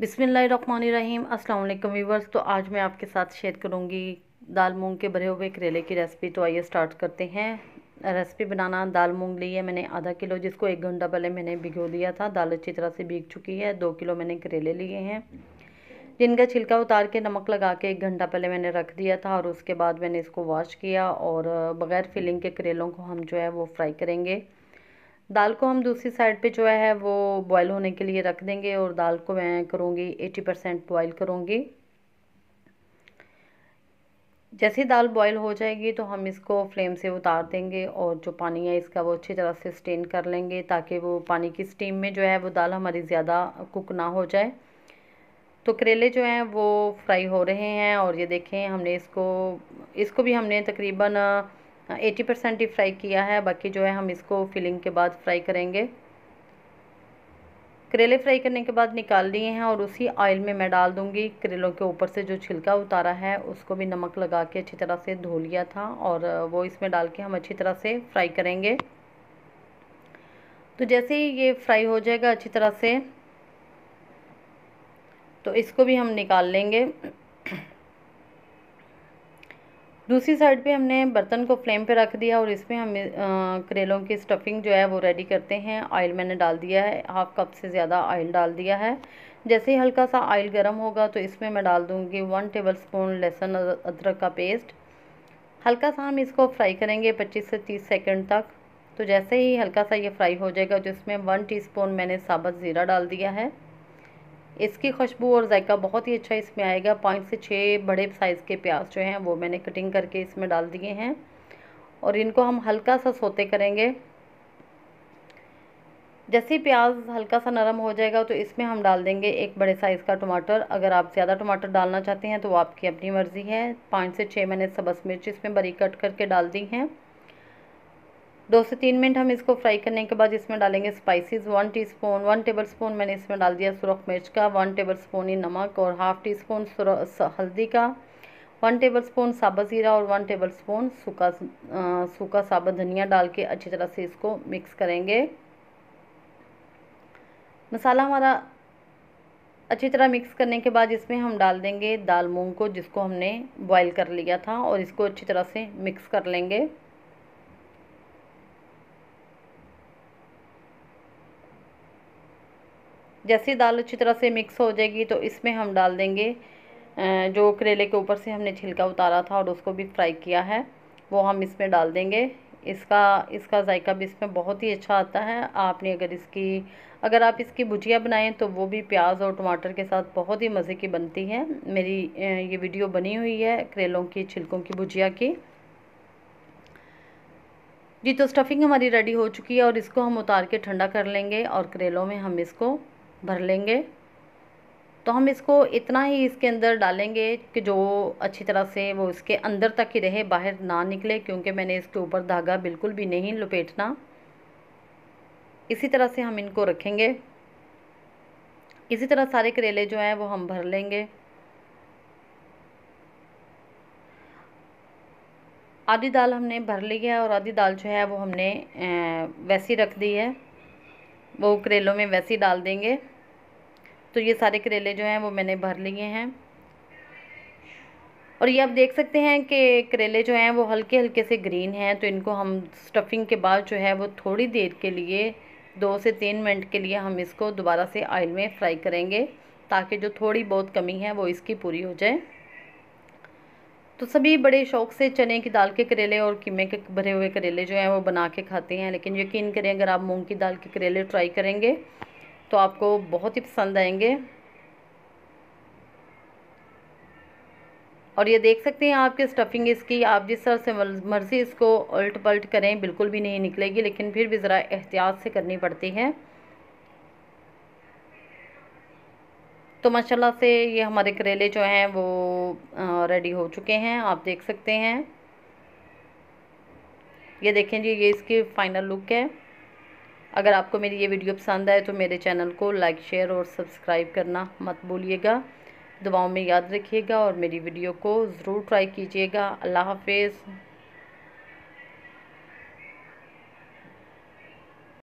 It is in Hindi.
बिस्मिल्लाहिर्रहमानिर्रहीम। अस्सलाम वालेकुम व्यूवर्स। तो आज मैं आपके साथ शेयर करूंगी दाल मूंग के भरे हुए करेले की रेसिपी। तो आइए स्टार्ट करते हैं रेसिपी बनाना। दाल मूंग ली है मैंने आधा किलो, जिसको 1 घंटा पहले मैंने भिगो दिया था। दाल अच्छी तरह से भीग चुकी है। 2 किलो मैंने करेले लिए हैं, जिनका छिलका उतार के नमक लगा के 1 घंटा पहले मैंने रख दिया था। और उसके बाद मैंने इसको वॉश किया और बग़ैर फिलिंग के करेलों को हम जो है वो फ्राई करेंगे। दाल को हम दूसरी साइड पे जो है वो बॉईल होने के लिए रख देंगे। और दाल को मैं करूँगी 80% बॉईल करूँगी। जैसे ही दाल बॉईल हो जाएगी तो हम इसको फ्लेम से उतार देंगे और जो पानी है इसका वो अच्छी तरह से स्टेन कर लेंगे, ताकि वो पानी की स्टीम में जो है वो दाल हमारी ज़्यादा कुक ना हो जाए। तो करेले जो हैं वो फ्राई हो रहे हैं और ये देखें हमने इसको भी हमने तकरीबन 80% ही फ्राई किया है। बाकी जो है हम इसको फिलिंग के बाद फ्राई करेंगे। करेले फ्राई करने के बाद निकाल लिए हैं और उसी ऑयल में मैं डाल दूंगी करेलों के ऊपर से जो छिलका उतारा है, उसको भी नमक लगा के अच्छी तरह से धो लिया था और वो इसमें डाल के हम अच्छी तरह से फ्राई करेंगे। तो जैसे ही ये फ्राई हो जाएगा अच्छी तरह से, तो इसको भी हम निकाल लेंगे। दूसरी साइड पे हमने बर्तन को फ्लेम पे रख दिया और इसमें हम करेलों की स्टफिंग जो है वो रेडी करते हैं। ऑयल मैंने डाल दिया है, हाफ कप से ज़्यादा ऑयल डाल दिया है। जैसे ही हल्का सा ऑयल गर्म होगा तो इसमें मैं डाल दूँगी 1 टेबलस्पून लहसुन अदरक का पेस्ट। हल्का सा हम इसको फ्राई करेंगे 25 से 30 सेकंड तक। तो जैसे ही हल्का सा ये फ्राई हो जाएगा तो इसमें 1 टीस्पून मैंने साबुत ज़ीरा डाल दिया है। इसकी खुशबू और जायका बहुत ही अच्छा इसमें आएगा। 5 से 6 बड़े साइज़ के प्याज जो हैं वो मैंने कटिंग करके इसमें डाल दिए हैं और इनको हम हल्का सा सोते करेंगे। जैसे ही प्याज हल्का सा नरम हो जाएगा तो इसमें हम डाल देंगे 1 बड़े साइज़ का टमाटर। अगर आप ज़्यादा टमाटर डालना चाहते हैं तो वो आपकी अपनी मर्ज़ी है। 5 से 6 मैंने सब्ज़ मिर्च इसमें बारीक कट करके डाल दी हैं। 2 से 3 मिनट हम इसको फ्राई करने के बाद इसमें डालेंगे स्पाइसेस। 1 टेबलस्पून मैंने इसमें डाल दिया सुरख मिर्च का, 1 टेबलस्पून ही नमक और हाफ़ टी स्पून हल्दी का, 1 टेबलस्पून साबुत ज़ीरा और 1 टेबलस्पून सूखा साबुत धनिया डाल के अच्छी तरह से इसको मिक्स करेंगे। मसाला हमारा अच्छी तरह मिक्स करने के बाद इसमें हम डाल देंगे दाल मूंग को, जिसको हमने बॉईल कर लिया था, और इसको अच्छी तरह से मिक्स कर लेंगे। जैसे दाल अच्छी तरह से मिक्स हो जाएगी तो इसमें हम डाल देंगे जो करेले के ऊपर से हमने छिलका उतारा था और उसको भी फ्राई किया है, वो हम इसमें डाल देंगे। इसका जायका भी इसमें बहुत ही अच्छा आता है। आपने अगर आप इसकी भुजिया बनाएं तो वो भी प्याज और टमाटर के साथ बहुत ही मज़े की बनती है। मेरी ये वीडियो बनी हुई है करेलों की छिलकों की भुजिया की जी। तो स्टफिंग हमारी रेडी हो चुकी है और इसको हम उतार के ठंडा कर लेंगे और करेलों में हम इसको भर लेंगे। तो हम इसको इतना ही इसके अंदर डालेंगे कि जो अच्छी तरह से वो इसके अंदर तक ही रहे, बाहर ना निकले, क्योंकि मैंने इसके ऊपर धागा बिल्कुल भी नहीं लपेटना। इसी तरह से हम इनको रखेंगे। इसी तरह सारे करेले जो हैं वो हम भर लेंगे। आधी दाल हमने भर ली है और आधी दाल जो है वो हमने वैसी रख दी है, वो करेलों में वैसी डाल देंगे। तो ये सारे करेले जो हैं वो मैंने भर लिए हैं और ये आप देख सकते हैं कि करेले जो हैं वो हल्के हल्के से ग्रीन हैं। तो इनको हम स्टफिंग के बाद जो है वो थोड़ी देर के लिए 2 से 3 मिनट के लिए हम इसको दोबारा से ऑयल में फ्राई करेंगे, ताकि जो थोड़ी बहुत कमी है वो इसकी पूरी हो जाए। तो सभी बड़े शौक़ से चने की दाल के करेले और कीमे के भरे हुए करेले जो हैं वो बना के खाते हैं, लेकिन यकीन करें अगर आप मूंग की दाल के करेले ट्राई करेंगे तो आपको बहुत ही पसंद आएंगे। और ये देख सकते हैं आपकी स्टफिंग इसकी, आप जिस तरह से मर्ज़ी इसको उल्ट पलट करें बिल्कुल भी नहीं निकलेगी, लेकिन फिर भी ज़रा एहतियात से करनी पड़ती है। तो माशाल्लाह से ये हमारे करेले जो हैं वो रेडी हो चुके हैं, आप देख सकते हैं। ये देखें जी, ये इसकी फ़ाइनल लुक है। अगर आपको मेरी ये वीडियो पसंद आए तो मेरे चैनल को लाइक शेयर और सब्सक्राइब करना मत भूलिएगा। दुआओं में याद रखिएगा और मेरी वीडियो को ज़रूर ट्राई कीजिएगा। अल्लाह हाफ़िज़।